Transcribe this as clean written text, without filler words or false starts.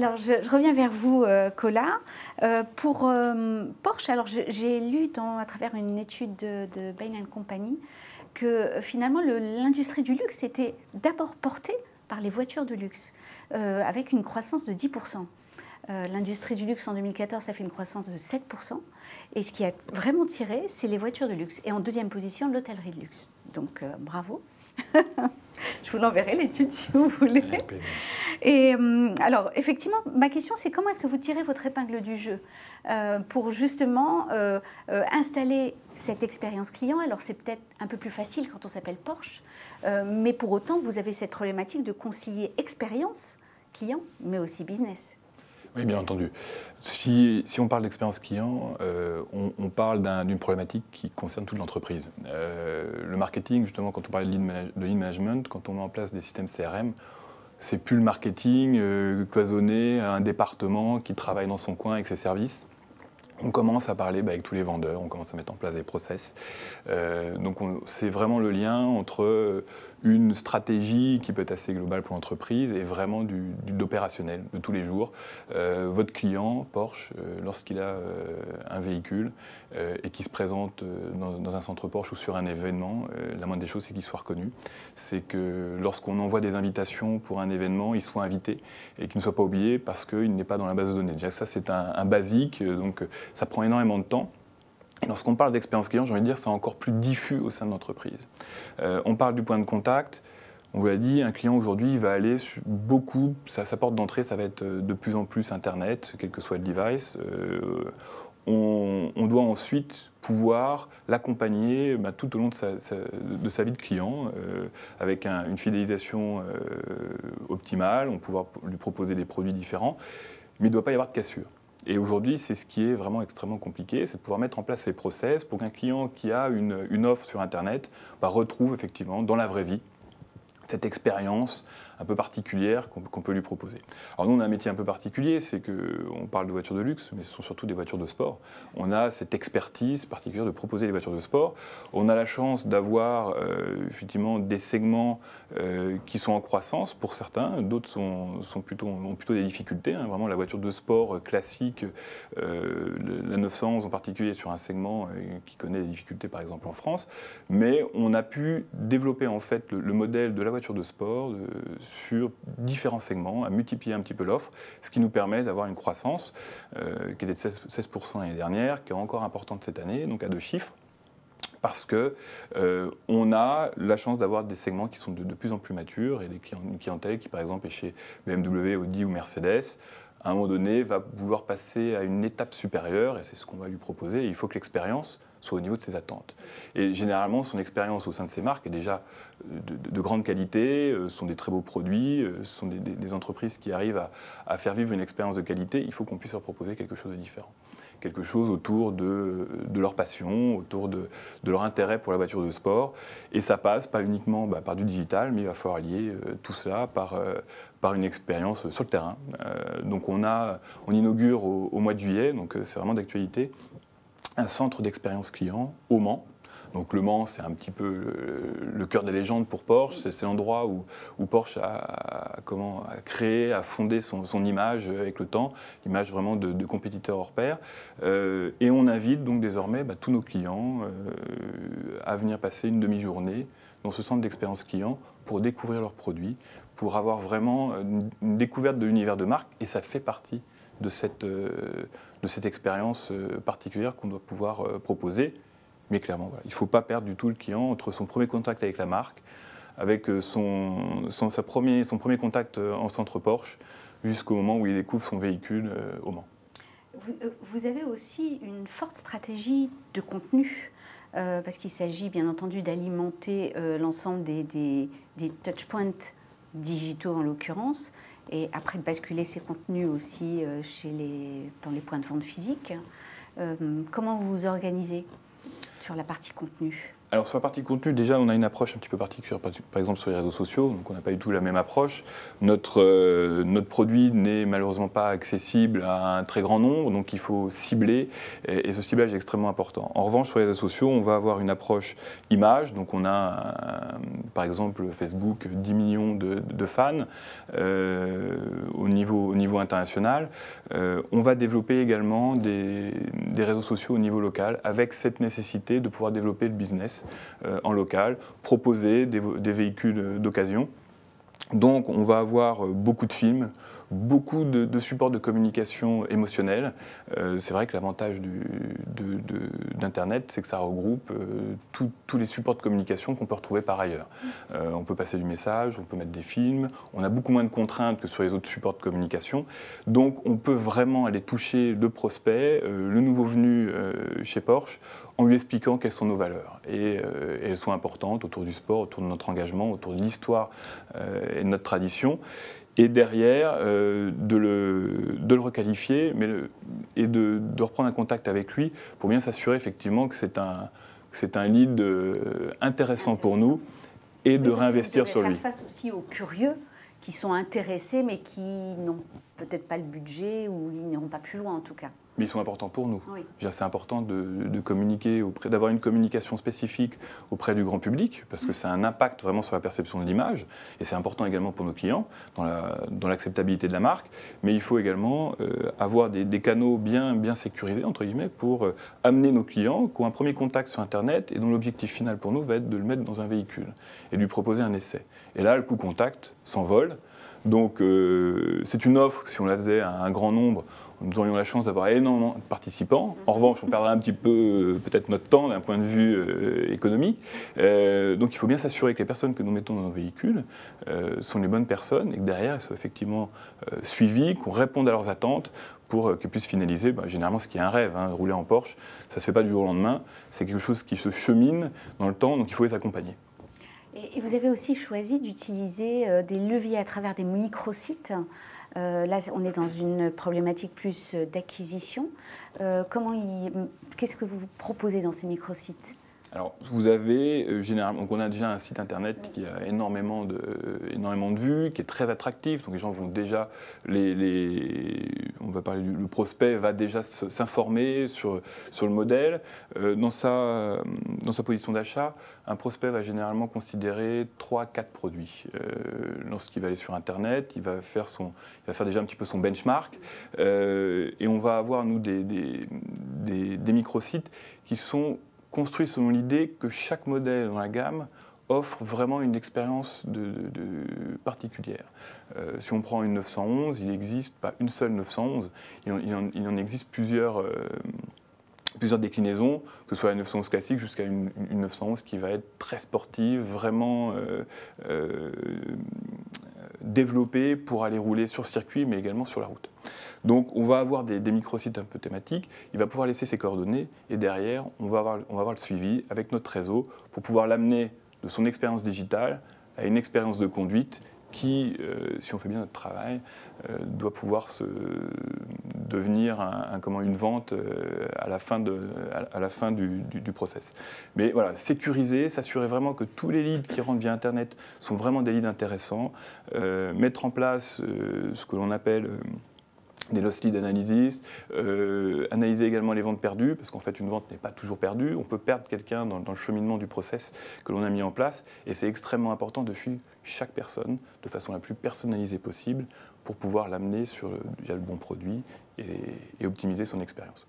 Alors, je reviens vers vous, Colas. Pour Porsche, alors j'ai lu à travers une étude de Bain & Company que finalement l'industrie du luxe était d'abord portée par les voitures de luxe, avec une croissance de 10%. L'industrie du luxe en 2014, ça fait une croissance de 7%. Et ce qui a vraiment tiré, c'est les voitures de luxe. Et en deuxième position, l'hôtellerie de luxe. Donc, bravo. Je vous l'enverrai l'étude si vous voulez. Et alors, effectivement, ma question, c'est comment est-ce que vous tirez votre épingle du jeu pour justement installer cette expérience client. Alors, c'est peut-être un peu plus facile quand on s'appelle Porsche, mais pour autant, vous avez cette problématique de concilier expérience client, mais aussi business. Oui, bien entendu. Si on parle d'expérience client, on parle d'une problématique qui concerne toute l'entreprise. Le marketing, justement, quand on parle de lead management, quand on met en place des systèmes CRM, c'est plus le marketing cloisonné à un département qui travaille dans son coin avec ses services. On commence à parler avec tous les vendeurs, on commence à mettre en place des process. Donc c'est vraiment le lien entre une stratégie qui peut être assez globale pour l'entreprise et vraiment de l'opérationnel de tous les jours. Votre client, Porsche, lorsqu'il a un véhicule et qui se présente dans un centre Porsche ou sur un événement, la moindre des choses, c'est qu'il soit reconnu. C'est que lorsqu'on envoie des invitations pour un événement, il soit invité et qu'il ne soit pas oublié parce qu'il n'est pas dans la base de données. Déjà, ça, c'est un basique. Donc, ça prend énormément de temps. Et lorsqu'on parle d'expérience client, j'ai envie de dire, c'est encore plus diffus au sein de l'entreprise. On parle du point de contact. On vous l'a dit, un client aujourd'hui, il va aller sur beaucoup, sa porte d'entrée, ça va être de plus en plus Internet, quel que soit le device. On doit ensuite pouvoir l'accompagner tout au long de sa vie de client, avec une fidélisation optimale, on va pouvoir lui proposer des produits différents, mais il ne doit pas y avoir de cassure. Et aujourd'hui, c'est ce qui est vraiment extrêmement compliqué, c'est de pouvoir mettre en place ces process pour qu'un client qui a une offre sur Internet retrouve effectivement dans la vraie vie cette expérience un peu particulière qu'on peut lui proposer. Alors nous, on a un métier un peu particulier, c'est qu'on parle de voitures de luxe, mais ce sont surtout des voitures de sport. On a cette expertise particulière de proposer des voitures de sport. On a la chance d'avoir effectivement des segments qui sont en croissance pour certains, d'autres ont plutôt des difficultés. Vraiment, la voiture de sport classique, la 911 en particulier, sur un segment qui connaît des difficultés, par exemple en France. Mais on a pu développer en fait le modèle de la voiture de sport sur différents segments, à multiplier un petit peu l'offre, ce qui nous permet d'avoir une croissance qui était de 16% l'année dernière, qui est encore importante cette année, donc à 2 chiffres, parce qu'on a la chance d'avoir des segments qui sont de plus en plus matures et une clientèle qui, par exemple, est chez BMW, Audi ou Mercedes, à un moment donné, va vouloir passer à une étape supérieure, et c'est ce qu'on va lui proposer. Il faut que l'expérience soit au niveau de ses attentes. Et généralement, son expérience au sein de ces marques est déjà de grande qualité, ce sont des très beaux produits, ce sont des entreprises qui arrivent à faire vivre une expérience de qualité. Il faut qu'on puisse leur proposer quelque chose de différent. Quelque chose autour de leur passion, autour de leur intérêt pour la voiture de sport. Et ça passe pas uniquement par du digital, mais il va falloir lier tout cela par une expérience sur le terrain. Donc on inaugure au mois de juillet, donc c'est vraiment d'actualité, un centre d'expérience client au Mans. Donc Le Mans, c'est un petit peu le cœur des légendes pour Porsche. C'est l'endroit où Porsche a créé, a fondé son image avec le temps, l'image vraiment de compétiteur hors pair. Et on invite donc désormais tous nos clients à venir passer une demi-journée dans ce centre d'expérience client pour découvrir leurs produits, pour avoir vraiment une découverte de l'univers de marque. Et ça fait partie de cette expérience particulière qu'on doit pouvoir proposer. Mais clairement, voilà, il ne faut pas perdre du tout le client entre son premier contact avec la marque, avec son premier contact en centre Porsche, jusqu'au moment où il découvre son véhicule au Mans. Vous avez aussi une forte stratégie de contenu, parce qu'il s'agit bien entendu d'alimenter l'ensemble des touchpoints digitaux en l'occurrence, et après de basculer ces contenus aussi dans les points de vente physiques. Comment vous vous organisez sur la partie contenu? Alors sur la partie contenu, déjà on a une approche un petit peu particulière, par exemple sur les réseaux sociaux, donc on n'a pas du tout la même approche. Notre produit n'est malheureusement pas accessible à un très grand nombre, donc il faut cibler, et ce ciblage est extrêmement important. En revanche, sur les réseaux sociaux, on va avoir une approche image, donc on a par exemple Facebook 10 millions de fans au niveau international. On va développer également des réseaux sociaux au niveau local, avec cette nécessité de pouvoir développer le business en local, proposer des véhicules d'occasion. Donc on va avoir beaucoup de films, beaucoup de supports de communication émotionnelle. C'est vrai que l'avantage d'Internet, c'est que ça regroupe tous les supports de communication qu'on peut retrouver par ailleurs. On peut passer du message, on peut mettre des films, on a beaucoup moins de contraintes que sur les autres supports de communication. Donc on peut vraiment aller toucher le prospect, le nouveau venu chez Porsche, en lui expliquant quelles sont nos valeurs. Et elles sont importantes autour du sport, autour de notre engagement, autour de l'histoire et de notre tradition. Et derrière, de le requalifier et de reprendre un contact avec lui pour bien s'assurer effectivement que c'est un lead intéressant pour nous et de réinvestir sur lui. Faire face aussi aux curieux qui sont intéressés mais qui n'ont peut-être pas le budget ou ils n'iront pas plus loin en tout cas. Mais ils sont importants pour nous. Oui. C'est important de communiquer, d'avoir une communication spécifique auprès du grand public, parce que ça a un impact vraiment sur la perception de l'image, et c'est important également pour nos clients, dans l'acceptabilité de la marque, mais il faut également avoir des canaux bien sécurisés, entre guillemets, pour amener nos clients qui ont un premier contact sur Internet, et dont l'objectif final pour nous va être de le mettre dans un véhicule, et de lui proposer un essai. Et là, le coût contact s'envole. Donc c'est une offre, si on la faisait à un grand nombre, nous aurions la chance d'avoir énormément de participants. En revanche, on perdrait un petit peu peut-être notre temps d'un point de vue économique. Donc il faut bien s'assurer que les personnes que nous mettons dans nos véhicules sont les bonnes personnes et que derrière, elles soient effectivement suivies, qu'on réponde à leurs attentes pour qu'elles puissent finaliser, généralement ce qui est un rêve, hein, rouler en Porsche, ça ne se fait pas du jour au lendemain, c'est quelque chose qui se chemine dans le temps, donc il faut les accompagner. Et vous avez aussi choisi d'utiliser des leviers à travers des microsites. Là, on est dans une problématique plus d'acquisition. Qu'est-ce que vous proposez dans ces microsites ? Alors, vous avez généralement, donc on a déjà un site internet qui a énormément de vues, qui est très attractif. Donc les gens vont déjà, on va parler le prospect va déjà s'informer sur le modèle. Dans sa position d'achat, un prospect va généralement considérer 3-4 produits. Lorsqu'il va aller sur internet, il va faire déjà un petit peu son benchmark, et on va avoir nous des microsites qui sont construit selon l'idée que chaque modèle dans la gamme offre vraiment une expérience particulière. Si on prend une 911, il n'existe pas une seule 911, il en existe plusieurs déclinaisons, que ce soit la 911 classique jusqu'à une 911 qui va être très sportive, vraiment développée pour aller rouler sur circuit, mais également sur la route. Donc on va avoir des microsites un peu thématiques, il va pouvoir laisser ses coordonnées, et derrière, on va avoir le suivi avec notre réseau pour pouvoir l'amener de son expérience digitale à une expérience de conduite qui, si on fait bien notre travail, doit pouvoir devenir une vente à la fin du process. Mais voilà, sécuriser, s'assurer vraiment que tous les leads qui rentrent via Internet sont vraiment des leads intéressants, mettre en place ce que l'on appelle des loss lead analysis, analyser également les ventes perdues, parce qu'en fait une vente n'est pas toujours perdue, on peut perdre quelqu'un dans le cheminement du process que l'on a mis en place, et c'est extrêmement important de suivre chaque personne de façon la plus personnalisée possible pour pouvoir l'amener via le bon produit et optimiser son expérience.